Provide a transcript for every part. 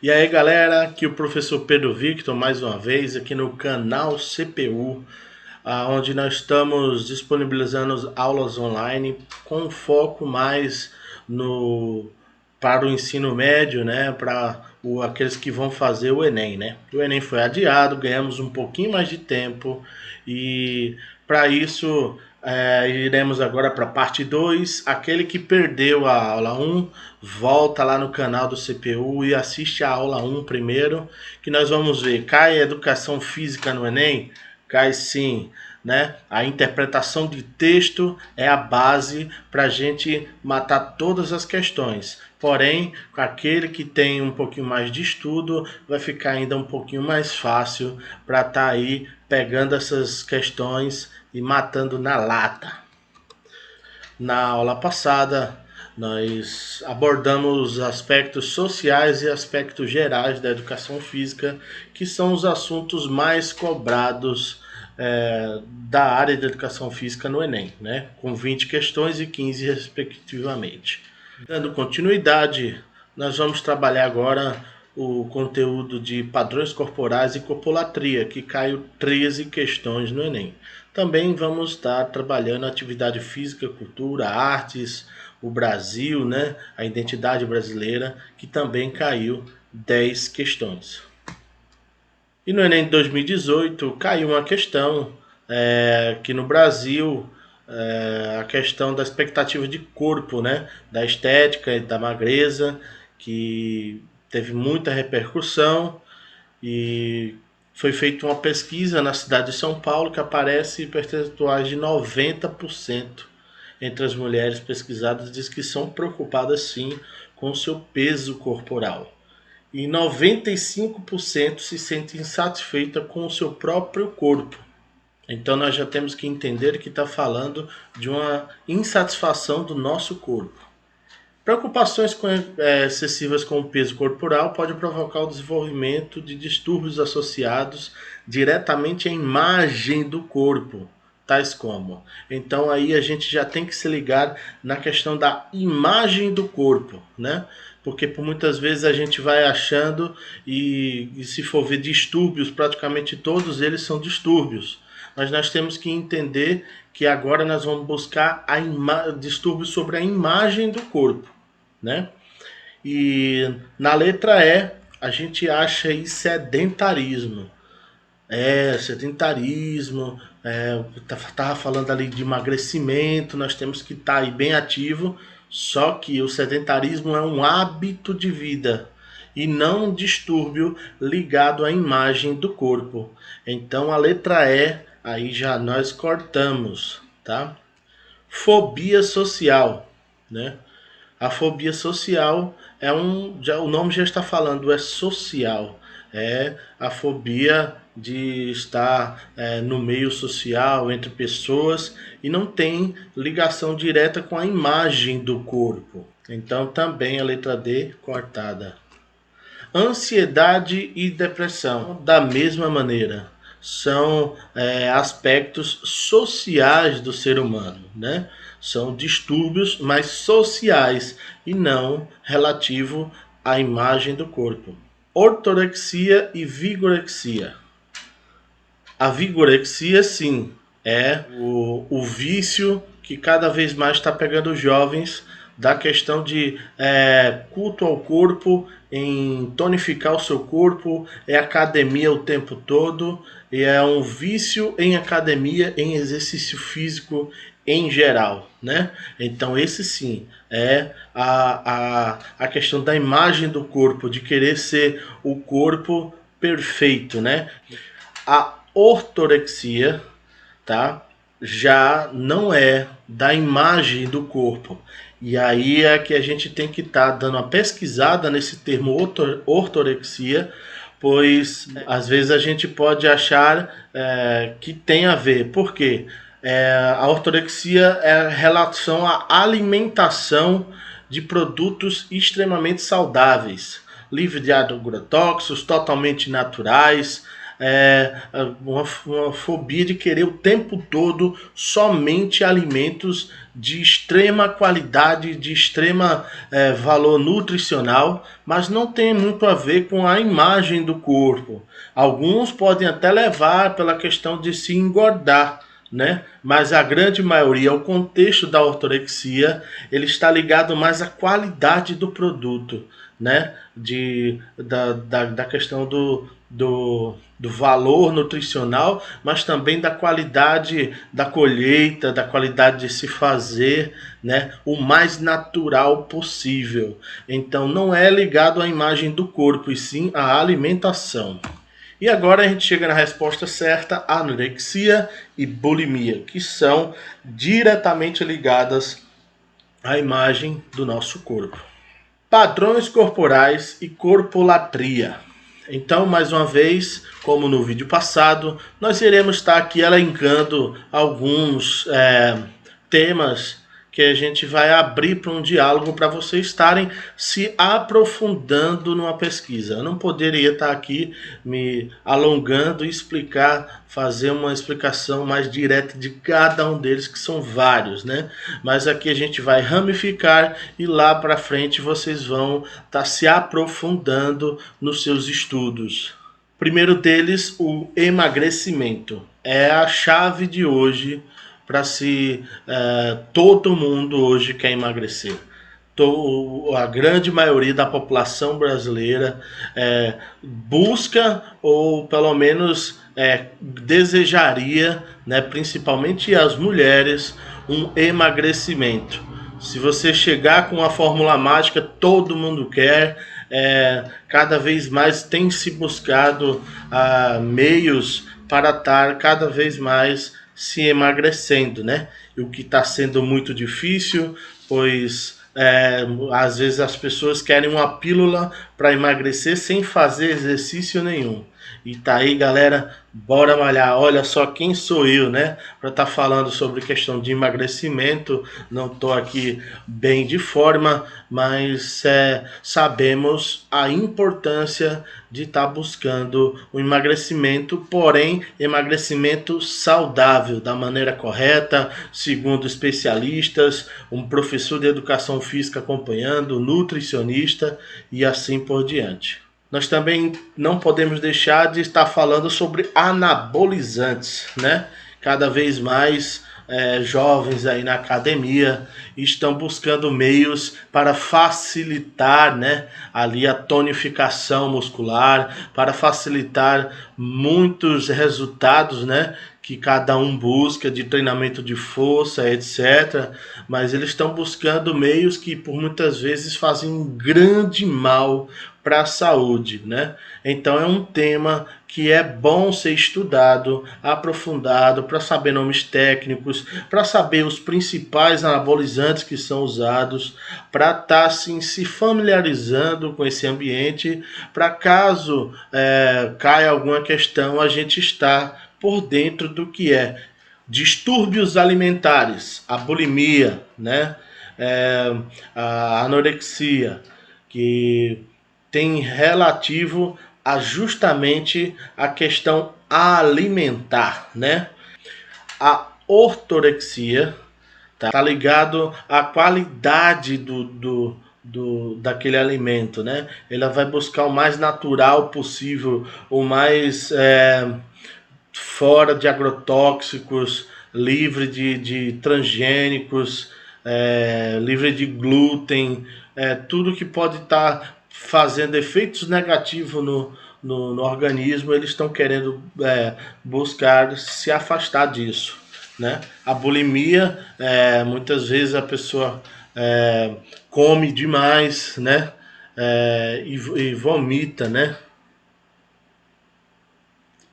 E aí galera, aqui o professor Pedro Victor mais uma vez aqui no canal CPU, onde nós estamos disponibilizando aulas online com foco mais no para o ensino médio, né, para aqueles que vão fazer o Enem, né? O Enem foi adiado, ganhamos um pouquinho mais de tempo e para isso iremos agora para a parte 2. Aquele que perdeu a aula um volta lá no canal do CPU e assiste a aula 1 primeiro, que nós vamos ver, cai a educação física no Enem? Cai sim, né? A interpretação de texto é a base para a gente matar todas as questões. Porém, com aquele que tem um pouquinho mais de estudo, vai ficar ainda um pouquinho mais fácil para estar aí pegando essas questões e matando na lata. Na aula passada, nós abordamos os aspectos sociais e aspectos gerais da educação física, que são os assuntos mais cobrados da área de educação física no Enem, né? Com 20 questões e 15 respectivamente. Dando continuidade, nós vamos trabalhar agora o conteúdo de padrões corporais e corpolatria, que caiu 13 questões no Enem. Também vamos estar trabalhando atividade física, cultura, artes, o Brasil, né? A identidade brasileira, que também caiu 10 questões. E no Enem de 2018 caiu uma questão que no Brasil a questão da expectativa de corpo, né? Da estética e da magreza, que teve muita repercussão e foi feita uma pesquisa na cidade de São Paulo que aparece percentuais de 90% entre as mulheres pesquisadas diz que são preocupadas sim com o seu peso corporal. E 95% se sente insatisfeita com o seu próprio corpo. Então nós já temos que entender que está falando de uma insatisfação do nosso corpo. Preocupações excessivas com o peso corporal pode provocar o desenvolvimento de distúrbios associados diretamente à imagem do corpo, tais como. Então aí a gente já tem que se ligar na questão da imagem do corpo, né? Porque por muitas vezes a gente vai achando e se for ver distúrbios, praticamente todos eles são distúrbios. Mas nós temos que entender que agora nós vamos buscar distúrbios sobre a imagem do corpo, né? E na letra E a gente acha aí sedentarismo. Sedentarismo, tava falando ali de emagrecimento, nós temos que estar aí bem ativo, só que o sedentarismo é um hábito de vida e não um distúrbio ligado à imagem do corpo. Então a letra E, aí já nós cortamos, tá? Fobia social, né? A fobia social o nome já está falando, é social. É a fobia de estar no meio social, entre pessoas, e não tem ligação direta com a imagem do corpo. Então também a letra D cortada. Ansiedade e depressão, da mesma maneira, são aspectos sociais do ser humano, né? São distúrbios, mas sociais e não relativo à imagem do corpo. Ortorexia e vigorexia. A vigorexia, sim, é o vício que cada vez mais está pegando os jovens da questão de culto ao corpo, em tonificar o seu corpo, é academia o tempo todo, e é um vício em academia, em exercício físico em geral, né? Então esse sim é a questão da imagem do corpo, de querer ser o corpo perfeito, né? A ortorexia, tá? Já não é da imagem do corpo. E aí é que a gente tem que estar dando uma pesquisada nesse termo ortorexia, pois às vezes a gente pode achar que tem a ver. Por quê? A ortorexia é relação à alimentação de produtos extremamente saudáveis, livre de agrotóxicos, totalmente naturais, uma fobia de querer o tempo todo somente alimentos de extrema qualidade, de extrema valor nutricional, mas não tem muito a ver com a imagem do corpo. Alguns podem até levar pela questão de se engordar, né? Mas a grande maioria, o contexto da ortorexia, ele está ligado mais à qualidade do produto, né? Da questão do valor nutricional, mas também da qualidade da colheita, da qualidade de se fazer, né? O mais natural possível. Então não é ligado à imagem do corpo, e sim à alimentação. E agora a gente chega na resposta certa: anorexia e bulimia, que são diretamente ligadas à imagem do nosso corpo. Padrões corporais e corpolatria. Então, mais uma vez, como no vídeo passado, nós iremos estar aqui elencando alguns temas que a gente vai abrir para um diálogo para vocês estarem se aprofundando numa pesquisa. Eu não poderia estar aqui me alongando e fazer uma explicação mais direta de cada um deles, que são vários, né? Mas aqui a gente vai ramificar e lá para frente vocês vão estar se aprofundando nos seus estudos. Primeiro deles, o emagrecimento. É a chave de hoje para todo mundo hoje quer emagrecer. A grande maioria da população brasileira busca, ou pelo menos desejaria, né, principalmente as mulheres, um emagrecimento. Se você chegar com a fórmula mágica, todo mundo quer. Cada vez mais tem se buscado meios para estar cada vez mais se emagrecendo, né? O que está sendo muito difícil, pois às vezes as pessoas querem uma pílula para emagrecer sem fazer exercício nenhum. E tá aí, galera, bora malhar. Olha só quem sou eu, né? Para estar falando sobre questão de emagrecimento. Não tô aqui bem de forma, mas sabemos a importância de estar buscando o emagrecimento, porém emagrecimento saudável, da maneira correta, segundo especialistas, um professor de educação física acompanhando, nutricionista e assim por diante. Nós também não podemos deixar de estar falando sobre anabolizantes, né? Cada vez mais jovens aí na academia estão buscando meios para facilitar, né, ali a tonificação muscular, para facilitar muitos resultados, né, que cada um busca de treinamento de força, etc. Mas eles estão buscando meios que por muitas vezes fazem um grande mal para a saúde, né? Então é um tema que é bom ser estudado, aprofundado, para saber nomes técnicos, para saber os principais anabolizantes que são usados, para estar assim, se familiarizando com esse ambiente, para caso caia alguma questão, a gente está por dentro do que é distúrbios alimentares, a bulimia, né? A anorexia, que tem relativo a justamente a questão alimentar, né? A ortorexia tá ligado à qualidade daquele alimento, né? Ela vai buscar o mais natural possível, o mais fora de agrotóxicos, livre de transgênicos, livre de glúten, tudo que pode estar fazendo efeitos negativos no organismo, eles estão querendo buscar se afastar disso, né? A bulimia, muitas vezes a pessoa come demais, né? E vomita, né?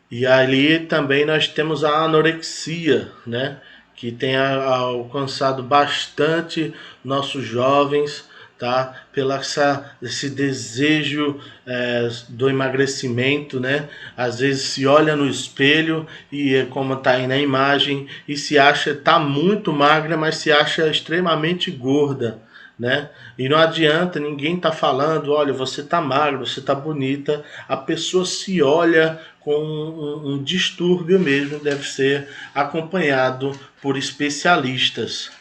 E ali também nós temos a anorexia, né? Que tem alcançado bastante nossos jovens, tá? Esse desejo do emagrecimento, né? Às vezes se olha no espelho e como tá aí na imagem e se acha tá muito magra, mas se acha extremamente gorda, né? E não adianta, ninguém tá falando, olha, você tá magro, você tá bonita. A pessoa se olha com um distúrbio mesmo, deve ser acompanhado por especialistas.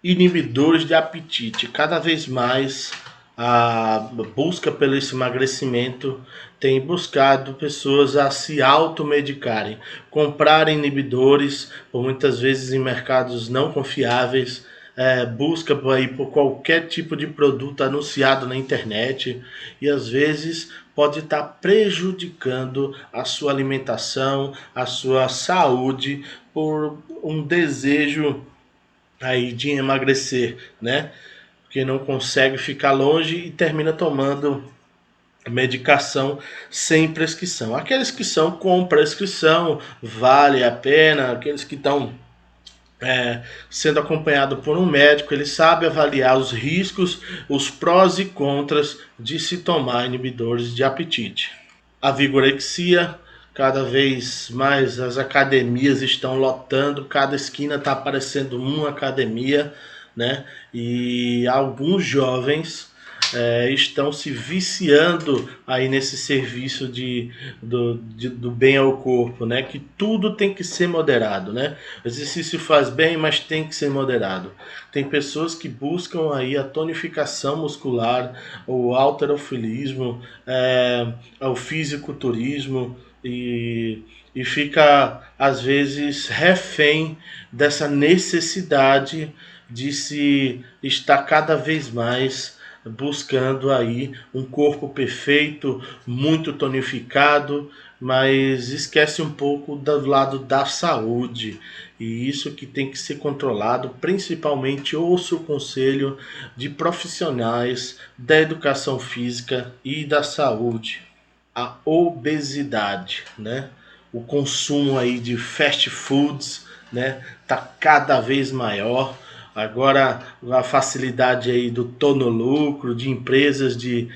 Inibidores de apetite. Cada vez mais a busca pelo esse emagrecimento tem buscado pessoas a se automedicarem, comprarem inibidores, por muitas vezes em mercados não confiáveis, busca por aí por qualquer tipo de produto anunciado na internet e às vezes pode estar prejudicando a sua alimentação, a sua saúde por um desejo aí de emagrecer, né? Porque não consegue ficar longe e termina tomando medicação sem prescrição. Aqueles que são com prescrição, vale a pena. Aqueles que estão sendo acompanhado por um médico, ele sabe avaliar os riscos, os prós e contras de se tomar inibidores de apetite. A vigorexia, cada vez mais as academias estão lotando, cada esquina está aparecendo uma academia, né? E alguns jovens estão se viciando aí nesse serviço do bem ao corpo, né? Que tudo tem que ser moderado, né? O exercício faz bem, mas tem que ser moderado. Tem pessoas que buscam aí a tonificação muscular, o halterofilismo, o fisiculturismo e fica às vezes refém dessa necessidade de se estar cada vez mais buscando aí um corpo perfeito, muito tonificado, mas esquece um pouco do lado da saúde. E isso que tem que ser controlado, principalmente ouço o conselho de profissionais da educação física e da saúde. A obesidade, né? O consumo aí de fast foods, né? Tá cada vez maior. Agora a facilidade aí do tô no lucro, de empresas de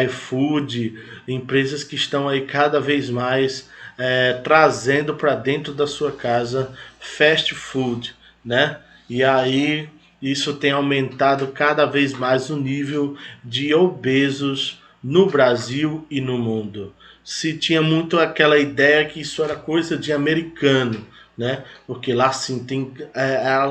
iFood, empresas que estão aí cada vez mais trazendo para dentro da sua casa fast food, né? E aí isso tem aumentado cada vez mais o nível de obesos no Brasil e no mundo. Se tinha muito aquela ideia que isso era coisa de americano, né? Porque lá sim tem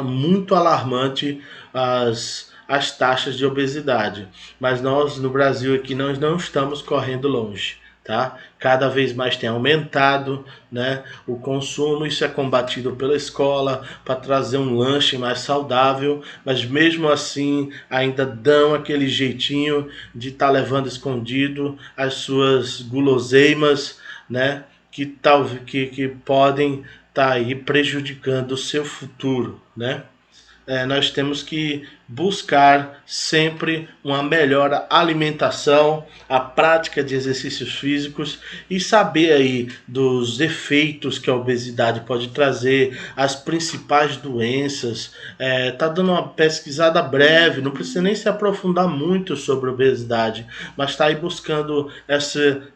muito alarmante as taxas de obesidade. Mas nós no Brasil aqui nós não estamos correndo longe. Tá? Cada vez mais tem aumentado, né, o consumo. Isso é combatido pela escola para trazer um lanche mais saudável, mas mesmo assim ainda dão aquele jeitinho de estar levando escondido as suas guloseimas, né, que podem estar aí prejudicando o seu futuro, né? Nós temos que buscar sempre uma melhor alimentação, a prática de exercícios físicos e saber aí dos efeitos que a obesidade pode trazer, as principais doenças. Tá dando uma pesquisada breve, não precisa nem se aprofundar muito sobre a obesidade, mas está aí buscando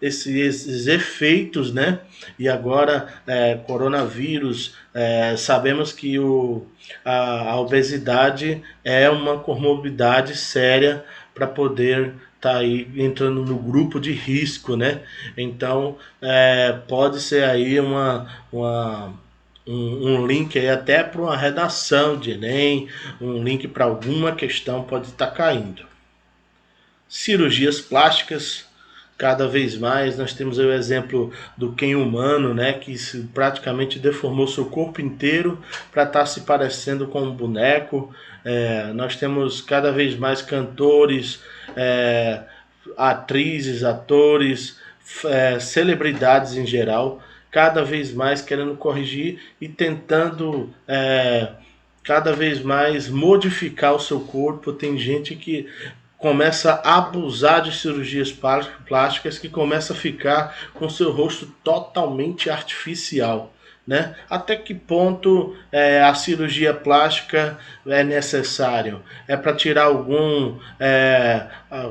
esses efeitos, né? E agora, coronavírus, sabemos que a obesidade é uma comorbidade séria para poder estar aí entrando no grupo de risco, né? Então, pode ser aí um link aí até para uma redação de Enem, um link para alguma questão pode estar caindo. Cirurgias plásticas, cada vez mais nós temos aí o exemplo do Ken humano, né, que praticamente deformou seu corpo inteiro para estar se parecendo com um boneco. Nós temos cada vez mais cantores, atrizes, atores, celebridades em geral, cada vez mais querendo corrigir e tentando cada vez mais modificar o seu corpo. Tem gente que começa a abusar de cirurgias plásticas, que começa a ficar com seu rosto totalmente artificial, né? Até que ponto a cirurgia plástica é necessário? É para tirar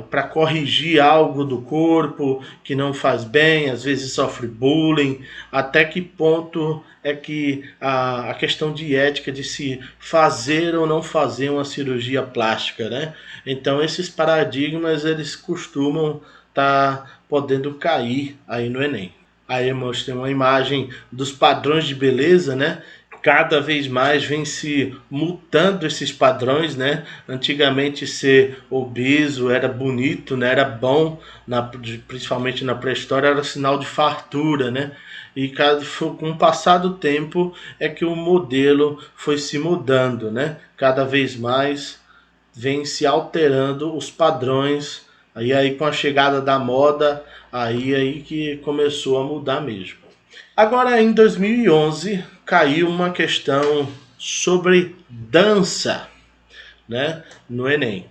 para corrigir algo do corpo que não faz bem, às vezes sofre bullying. Até que ponto é que a questão de ética de se fazer ou não fazer uma cirurgia plástica, né? Então esses paradigmas eles costumam estar podendo cair aí no Enem. Aí eu mostrei uma imagem dos padrões de beleza, né? Cada vez mais vem se mutando esses padrões, né? Antigamente ser obeso era bonito, né? Era bom, principalmente na pré-história, era sinal de fartura, né? E com o passar do tempo é que o modelo foi se mudando, né? Cada vez mais vem se alterando os padrões. Aí com a chegada da moda, aí que começou a mudar mesmo. Agora em 2011 caiu uma questão sobre dança, né, no Enem.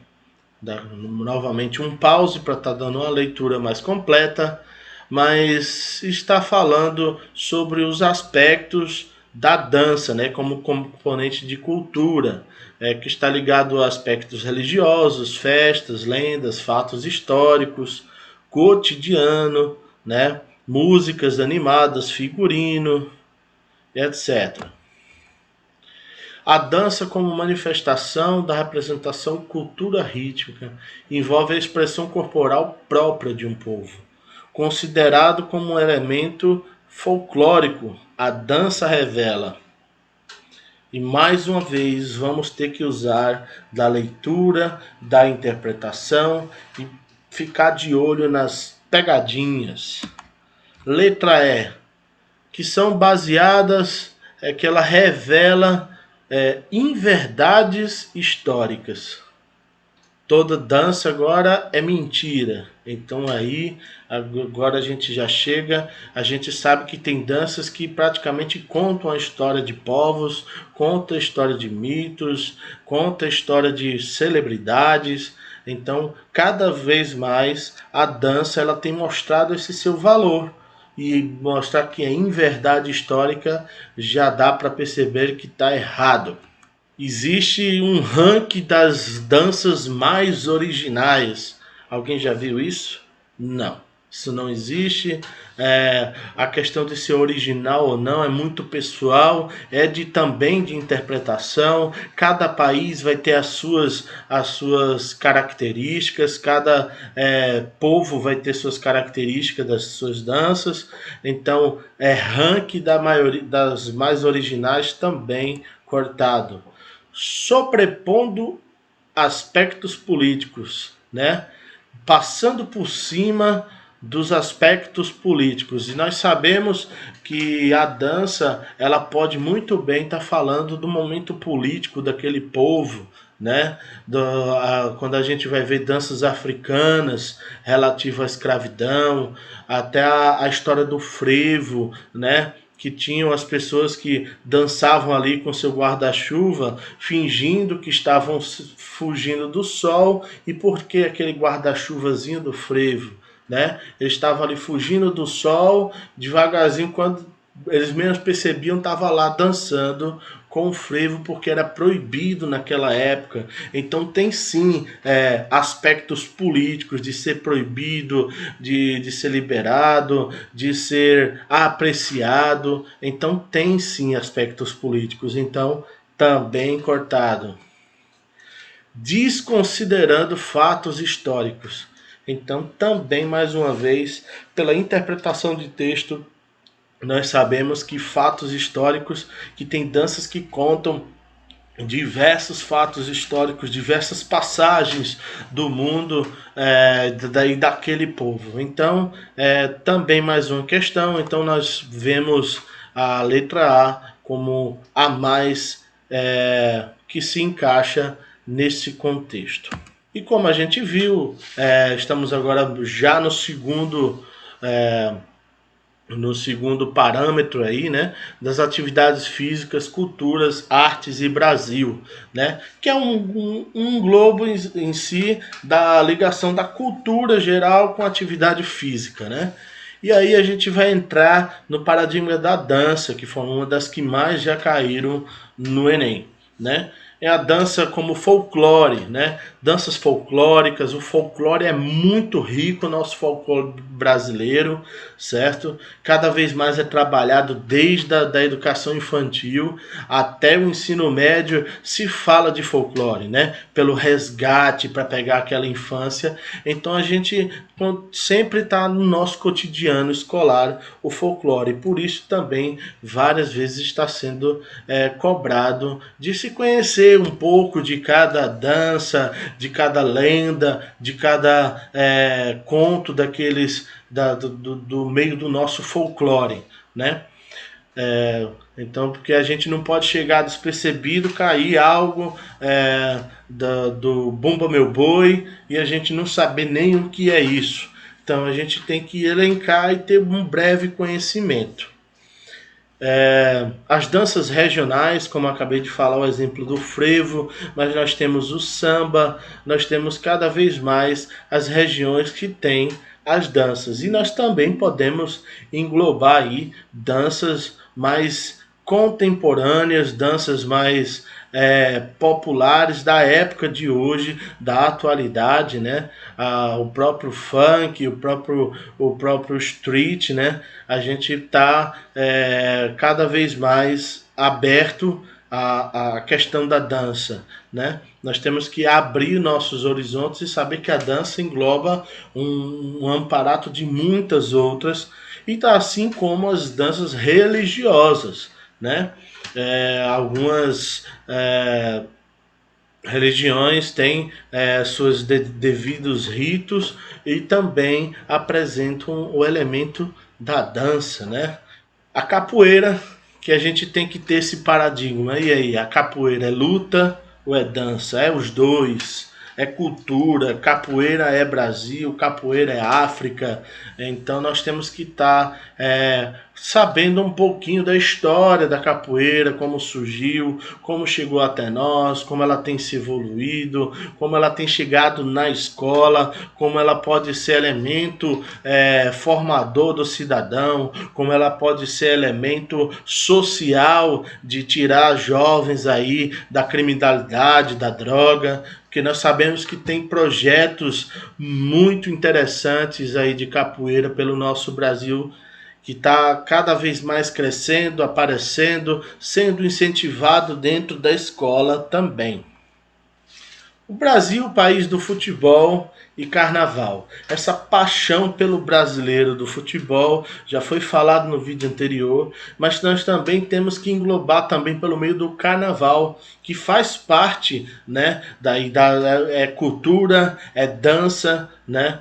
Novamente um pause para estar dando uma leitura mais completa, mas está falando sobre os aspectos da dança, né, como componente de cultura, que está ligado a aspectos religiosos, festas, lendas, fatos históricos, cotidiano, né, músicas animadas, figurino, etc. A dança como manifestação da representação cultura rítmica envolve a expressão corporal própria de um povo. Considerado como um elemento folclórico, a dança revela. E mais uma vez vamos ter que usar da leitura, da interpretação e ficar de olho nas pegadinhas. Letra E, que são baseadas, que ela revela inverdades históricas. Toda dança agora é mentira. Então aí, agora a gente já chega, a gente sabe que tem danças que praticamente contam a história de povos, contam a história de mitos, contam a história de celebridades. Então, cada vez mais a dança ela tem mostrado esse seu valor. E mostrar que é inverdade histórica já dá para perceber que está errado. Existe um ranking das danças mais originais. Alguém já viu isso? Não. Isso não existe. A questão de ser original ou não é muito pessoal, também de interpretação. Cada país vai ter as suas características, cada povo vai ter suas características das suas danças. Então, ranking das mais originais também cortado. Sobrepondo aspectos políticos, né? Passando por cima dos aspectos políticos. E nós sabemos que a dança, ela pode muito bem estar falando do momento político daquele povo, né? Quando a gente vai ver danças africanas relativas à escravidão, até a história do frevo, né? Que tinham as pessoas que dançavam ali com seu guarda-chuva, fingindo que estavam fugindo do sol. E por que aquele guarda-chuvazinho do frevo? Né? Eles estavam ali fugindo do sol, devagarzinho, quando eles mesmos percebiam, estava lá dançando com o frevo, porque era proibido naquela época. Então tem sim aspectos políticos de ser proibido, de ser liberado, de ser apreciado. Então tem sim aspectos políticos. Então também cortado. Desconsiderando fatos históricos. Então também, mais uma vez, pela interpretação de texto, nós sabemos que fatos históricos, que tem danças que contam diversos fatos históricos, diversas passagens do mundo daquele povo. Então, também mais uma questão. Então, nós vemos a letra A como a mais que se encaixa nesse contexto. E como a gente viu, estamos agora já no segundo parâmetro aí, né, das atividades físicas, culturas, artes e Brasil, né, que é um globo em si da ligação da cultura geral com a atividade física, né. E aí a gente vai entrar no paradigma da dança, que foi uma das que mais já caíram no Enem, né? É a dança como folclore, né? Danças folclóricas, o folclore é muito rico, o nosso folclore brasileiro, certo? Cada vez mais é trabalhado desde da educação infantil até o ensino médio, se fala de folclore, né? Pelo resgate, para pegar aquela infância. Então a gente sempre está no nosso cotidiano escolar o folclore. Por isso também várias vezes está sendo cobrado de se conhecer um pouco de cada dança, de cada lenda, de cada conto daqueles do meio do nosso folclore, né? Então, porque a gente não pode chegar despercebido, cair algo do Bumba Meu Boi e a gente não saber nem o que é isso. Então, a gente tem que elencar e ter um breve conhecimento. As danças regionais, como eu acabei de falar, o exemplo do frevo, mas nós temos o samba, nós temos cada vez mais as regiões que têm as danças. E nós também podemos englobar aí danças mais contemporâneas, danças mais populares da época de hoje, da atualidade, né? O próprio funk, o próprio street, né? A gente está cada vez mais aberto à questão da dança, né? Nós temos que abrir nossos horizontes e saber que a dança engloba um amparato de muitas outras, e tá assim como as danças religiosas, né? Algumas religiões têm seus devidos ritos e também apresentam o elemento da dança, né? A capoeira, que a gente tem que ter esse paradigma. E aí, a capoeira é luta ou é dança? É os dois. É cultura, capoeira é Brasil, capoeira é África. Então nós temos que estar sabendo um pouquinho da história da capoeira, como surgiu, como chegou até nós, como ela tem se evoluído, como ela tem chegado na escola, como ela pode ser elemento formador do cidadão, como ela pode ser elemento social de tirar jovens aí da criminalidade, da droga, porque nós sabemos que tem projetos muito interessantes aí de capoeira pelo nosso Brasil, que está cada vez mais crescendo, aparecendo, sendo incentivado dentro da escola também. O Brasil, o país do futebol e carnaval. Essa paixão pelo brasileiro do futebol já foi falado no vídeo anterior, mas nós também temos que englobar também pelo meio do carnaval, que faz parte, né, da cultura, dança, né?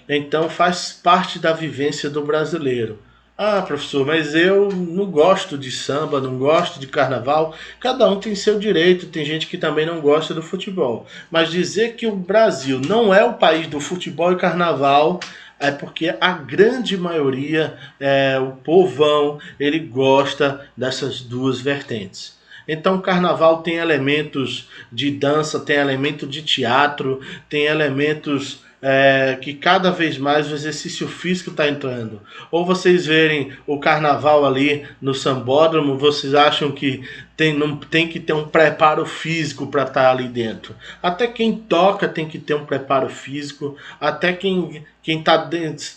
Então faz parte da vivência do brasileiro. Ah, professor, mas eu não gosto de samba, não gosto de carnaval. Cada um tem seu direito, tem gente que também não gosta do futebol. Mas dizer que o Brasil não é o país do futebol e carnaval é porque a grande maioria, o povão, ele gosta dessas duas vertentes. Então, o carnaval tem elementos de dança, tem elemento de teatro, tem elementos que cada vez mais o exercício físico está entrando. Ou vocês verem o carnaval ali no sambódromo, vocês acham que não tem que ter um preparo físico para estar ali dentro. Até quem toca tem que ter um preparo físico, até quem está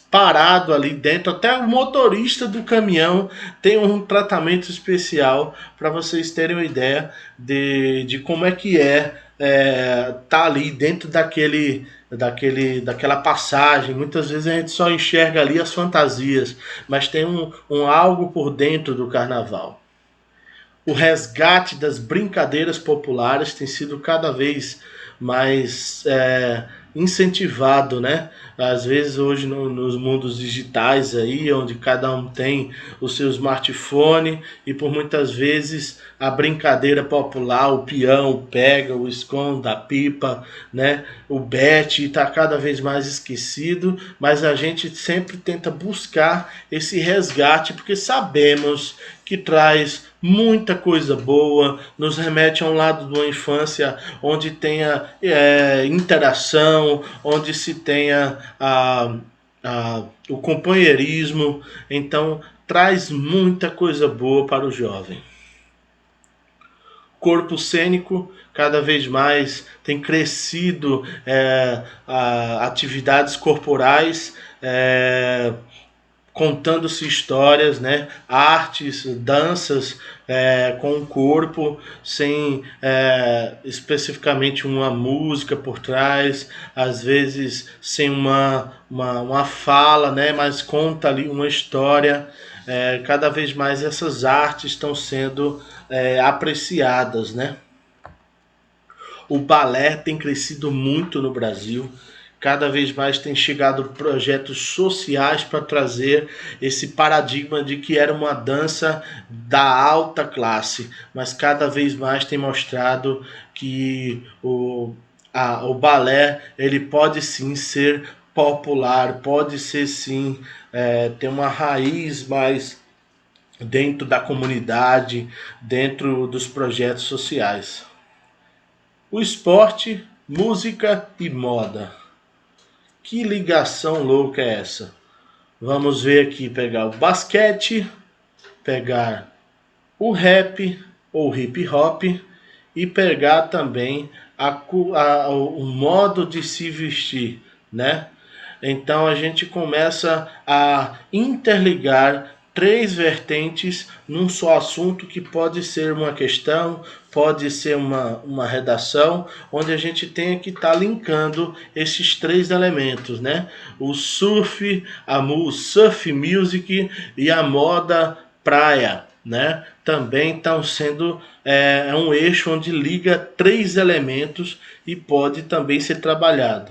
parado ali dentro, até o motorista do caminhão tem um tratamento especial, para vocês terem uma ideia de como é que tá ali dentro daquela passagem. Muitas vezes a gente só enxerga ali as fantasias, mas tem um algo por dentro do carnaval. O resgate das brincadeiras populares tem sido cada vez mais incentivado, né? Às vezes hoje nos mundos digitais aí, onde cada um tem o seu smartphone, e por muitas vezes a brincadeira popular, o peão, o pega, o esconde, a pipa, né? O bete está cada vez mais esquecido, mas a gente sempre tenta buscar esse resgate, porque sabemos que traz muita coisa boa, nos remete a um lado de uma infância onde tenha interação, onde se tenha o companheirismo. Então traz muita coisa boa para o jovem. Corpo cênico cada vez mais tem crescido, atividades corporais, contando-se histórias, né? Artes, danças com o corpo, sem especificamente uma música por trás, às vezes sem uma fala, né? Mas conta ali uma história. Cada vez mais essas artes estão sendo apreciadas, né? O balé tem crescido muito no Brasil. Cada vez mais tem chegado projetos sociais para trazer esse paradigma de que era uma dança da alta classe, mas cada vez mais tem mostrado que o balé ele pode sim ser popular, pode ser sim ter uma raiz mais dentro da comunidade, dentro dos projetos sociais. O esporte, música e moda. Que ligação louca é essa? Vamos ver aqui, pegar o basquete, pegar o rap ou hip hop e pegar também o modo de se vestir, né? Então a gente começa a interligar três vertentes num só assunto que pode ser uma questão, pode ser uma redação, onde a gente tem que estar linkando esses três elementos, né? O surf, o surf music e a moda praia, né? Também estão sendo um eixo onde liga três elementos e pode também ser trabalhado.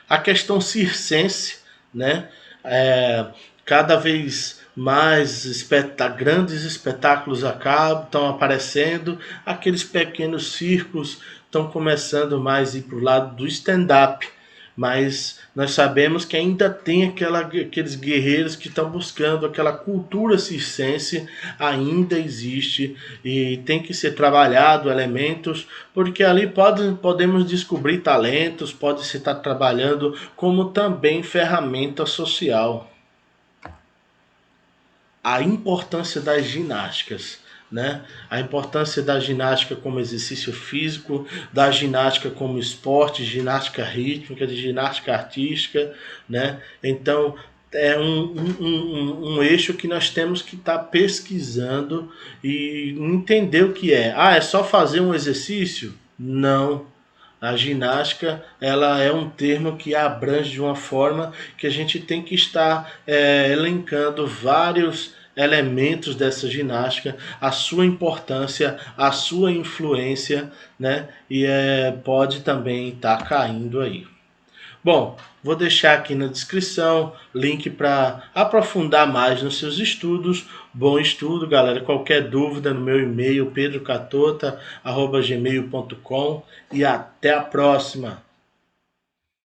A questão circense, né? Cada vez mais grandes espetáculos estão aparecendo, aqueles pequenos circos estão começando mais a ir para o lado do stand-up, mas nós sabemos que ainda tem aqueles guerreiros que estão buscando aquela cultura circense, ainda existe e tem que ser trabalhado elementos, porque ali podemos descobrir talentos, pode se estar trabalhando como também ferramenta social. A importância das ginásticas, né? A importância da ginástica como exercício físico, da ginástica como esporte, ginástica rítmica, de ginástica artística, né? Então é um eixo que nós temos que estar pesquisando e entender o que é. É só fazer um exercício? Não. A ginástica ela é um termo que abrange de uma forma que a gente tem que estar elencando vários elementos dessa ginástica, a sua importância, a sua influência, né? E pode também estar caindo aí. Bom, vou deixar aqui na descrição link para aprofundar mais nos seus estudos. Bom estudo, galera. Qualquer dúvida no meu e-mail pedrocatota@gmail.com e até a próxima.